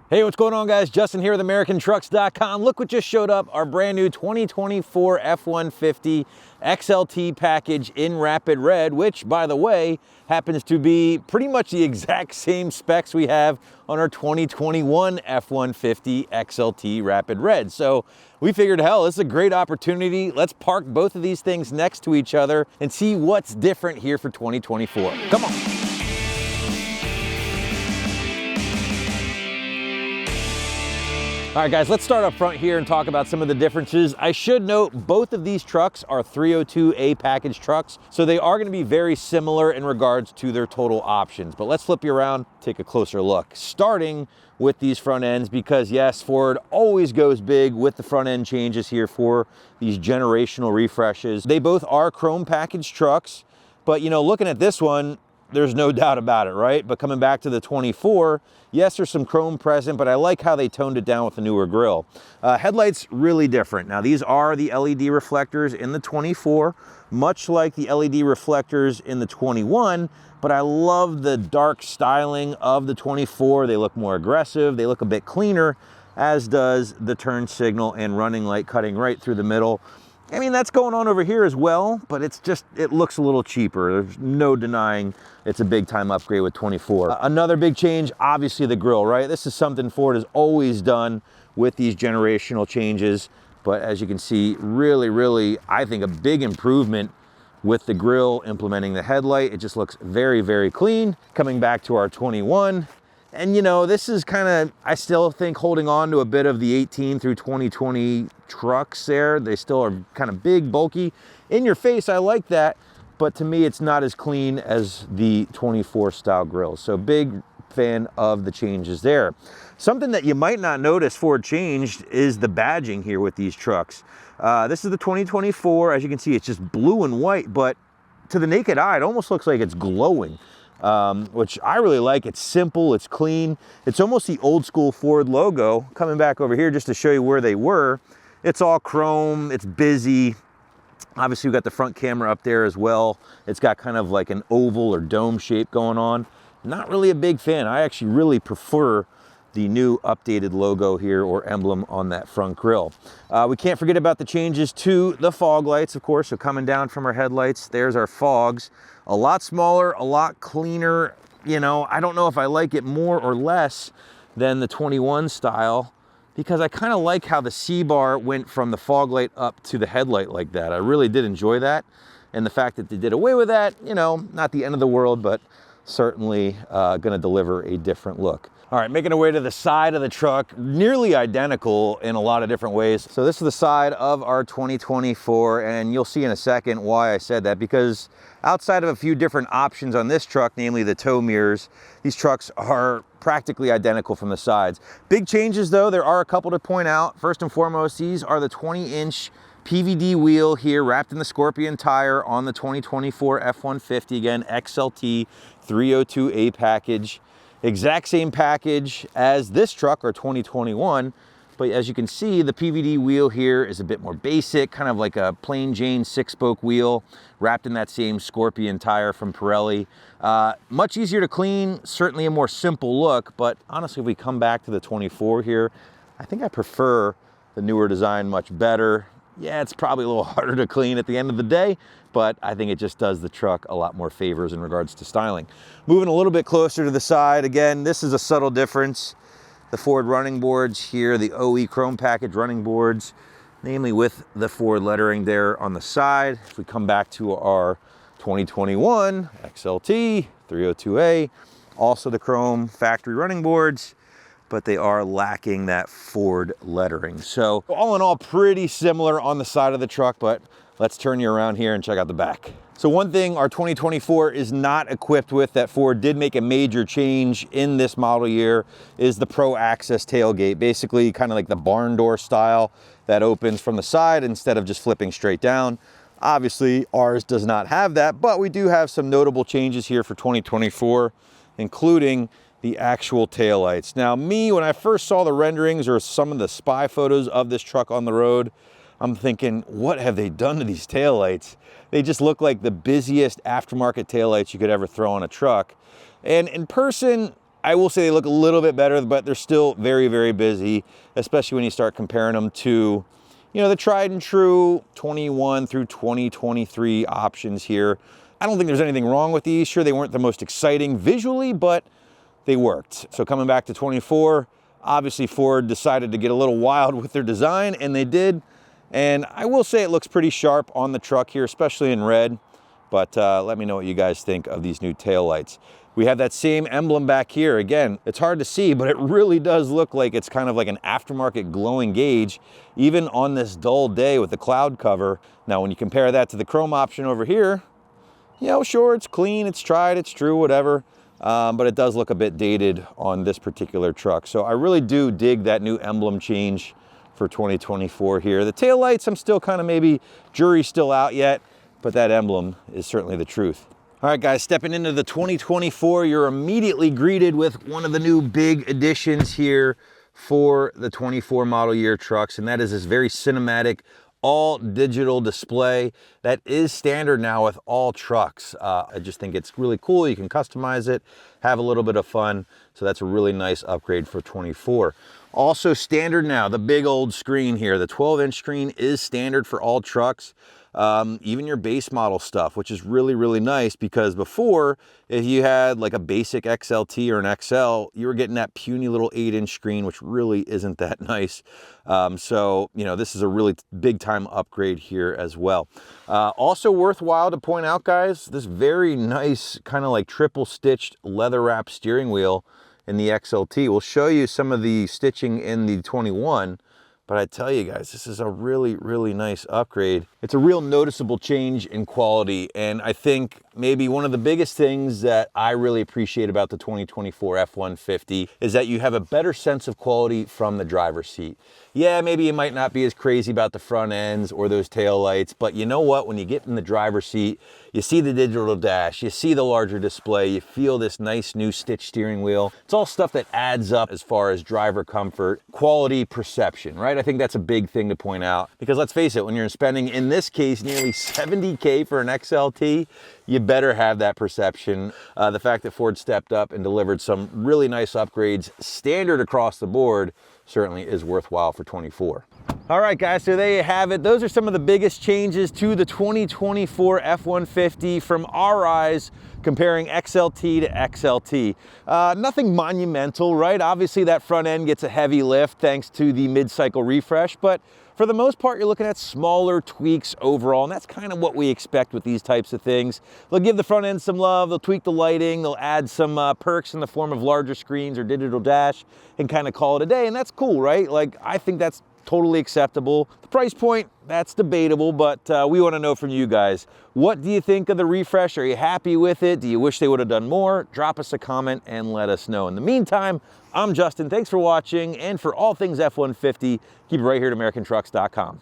Hey, what's going on, guys? Justin here with AmericanTrucks.com. Look what just showed up, our brand new 2024 F-150 XLT package in Rapid Red, which, by the way, happens to be pretty much the exact same specs we have on our 2021 F-150 XLT Rapid Red. So we figured, hell, this is a great opportunity. Let's park both of these things next to each other and see what's different here for 2024. Come on. All right, guys, let's start up front here and talk about some of the differences. I should note both of these trucks are 302A package trucks, so they are going to be very similar in regards to their total options. But let's flip you around, take a closer look. Starting with these front ends, because yes, Ford always goes big with the front end changes here for these generational refreshes. They both are chrome package trucks, but you know, looking at this one, there's no doubt about it, right? But coming back to the 24, yes, there's some chrome present, but I like how they toned it down with the newer grille. Headlights, really different. Now, these are the LED reflectors in the 24, much like the LED reflectors in the 21, but I love the dark styling of the 24. They look more aggressive, they look a bit cleaner, as does the turn signal and running light cutting right through the middle. I mean, that's going on over here as well, but it's just, it looks a little cheaper. There's no denying it's a big time upgrade with 24. Another big change, obviously the grille, right? This is something Ford has always done with these generational changes, but as you can see, really, I think a big improvement with the grille implementing the headlight. It just looks very, very clean. Coming back to our 21, and you know, this is kind of, I still think, holding on to a bit of the 18 through 2020 trucks there. They still are kind of big, bulky. In your face, I like that, but to me, it's not as clean as the 24 style grills. So big fan of the changes there. Something that you might not notice Ford changed is the badging here with these trucks. This is the 2024. As you can see, it's just blue and white, but to the naked eye, it almost looks like it's glowing. Which I really like. It's simple, it's clean. It's almost the old school Ford logo. Coming back over here just to show you where they were. It's all chrome, it's busy. Obviously, we've got the front camera up there as well. It's got kind of like an oval or dome shape going on. Not really a big fan. I actually really prefer the new updated logo here or emblem on that front grille. We can't forget about the changes to the fog lights, of course. So coming down from our headlights, there's our fogs. A lot smaller, a lot cleaner. You know, I don't know if I like it more or less than the 21 style, because I kind of like how the C-bar went from the fog light up to the headlight like that. I really did enjoy that. And the fact that they did away with that, you know, not the end of the world, but certainly gonna deliver a different look. All right, making our way to the side of the truck, nearly identical in a lot of different ways. So this is the side of our 2024, and you'll see in a second why I said that, because outside of a few different options on this truck, namely the tow mirrors, these trucks are practically identical from the sides. Big changes though, there are a couple to point out. First and foremost, these are the 20-inch PVD wheel here wrapped in the Scorpion tire on the 2024 F-150, again, XLT 302A package. Exact same package as this truck, or 2021, but as you can see, the PVD wheel here is a bit more basic, kind of like a plain Jane 6-spoke wheel wrapped in that same Scorpion tire from Pirelli. Much easier to clean, certainly a more simple look, but honestly, if we come back to the 24 here, I think I prefer the newer design much better. Yeah, it's probably a little harder to clean at the end of the day, but I think it just does the truck a lot more favors in regards to styling. Moving a little bit closer to the side, again, this is a subtle difference. The Ford running boards here, the OE Chrome package running boards, namely with the Ford lettering there on the side. If we come back to our 2021 XLT 302A, also the Chrome factory running boards, but they are lacking that Ford lettering. So all in all, pretty similar on the side of the truck, but let's turn you around here and check out the back. So one thing our 2024 is not equipped with that Ford did make a major change in this model year is the Pro Access tailgate. Basically kind of like the barn door style that opens from the side instead of just flipping straight down. Obviously ours does not have that, but we do have some notable changes here for 2024, including the actual taillights. Now me, when I first saw the renderings or some of the spy photos of this truck on the road, I'm thinking, what have they done to these taillights? They just look like the busiest aftermarket taillights you could ever throw on a truck. And in person, I will say they look a little bit better, but they're still very, very busy, especially when you start comparing them to, you know, the tried and true 21 through 2023 options here. I don't think there's anything wrong with these. Sure, they weren't the most exciting visually, but they worked. So coming back to 24, obviously Ford decided to get a little wild with their design, and they did. And I will say it looks pretty sharp on the truck here, especially in red. But let me know what you guys think of these new taillights. We have that same emblem back here. Again, it's hard to see, but it really does look like it's kind of like an aftermarket glowing gauge, even on this dull day with the cloud cover. Now, when you compare that to the chrome option over here, you know, sure, it's clean, it's tried, it's true, whatever. But it does look a bit dated on this particular truck. So I really do dig that new emblem change for 2024 here. The taillights, I'm still kind of maybe jury's still out yet, but that emblem is certainly the truth. All right, guys, stepping into the 2024, you're immediately greeted with one of the new big additions here for the 24 model year trucks, and that is this very cinematic all digital display that is standard now with all trucks. I just think it's really cool. You can customize it, have a little bit of fun. So that's a really nice upgrade for 24. Also standard now, the big old screen here. The 12-inch screen is standard for all trucks. Even your base model stuff, which is really, really nice, because before, if you had like a basic XLT or an XL, you were getting that puny little 8-inch screen, which really isn't that nice. So, you know, this is a really big time upgrade here as well. Also worthwhile to point out, guys, this very nice kind of like triple stitched leather wrap steering wheel in the XLT. We'll show you some of the stitching in the 21. But I tell you guys, this is a really, really nice upgrade. It's a real noticeable change in quality. And I think maybe one of the biggest things that I really appreciate about the 2024 F-150 is that you have a better sense of quality from the driver's seat. Yeah, maybe you might not be as crazy about the front ends or those tail lights, but you know what? When you get in the driver's seat, you see the digital dash, you see the larger display, you feel this nice new stitch steering wheel. It's all stuff that adds up as far as driver comfort, quality perception, right? I think that's a big thing to point out, because let's face it, when you're spending, in this case, nearly $70K for an XLT, you better have that perception. The fact that Ford stepped up and delivered some really nice upgrades standard across the board certainly is worthwhile for 24. All right, guys, so there you have it. Those are some of the biggest changes to the 2024 F-150 from our eyes, comparing XLT to XLT. Nothing monumental, right? Obviously, that front end gets a heavy lift thanks to the mid-cycle refresh, but for the most part, you're looking at smaller tweaks overall, and that's kind of what we expect with these types of things. They'll give the front end some love, they'll tweak the lighting, they'll add some perks in the form of larger screens or digital dash and kind of call it a day, and that's cool, right? Like, I think that's totally acceptable. The price point, that's debatable, but we want to know from you guys. What do you think of the refresh? Are you happy with it? Do you wish they would have done more? Drop us a comment and let us know. In the meantime, I'm Justin. Thanks for watching, and for all things F-150, keep it right here at AmericanTrucks.com.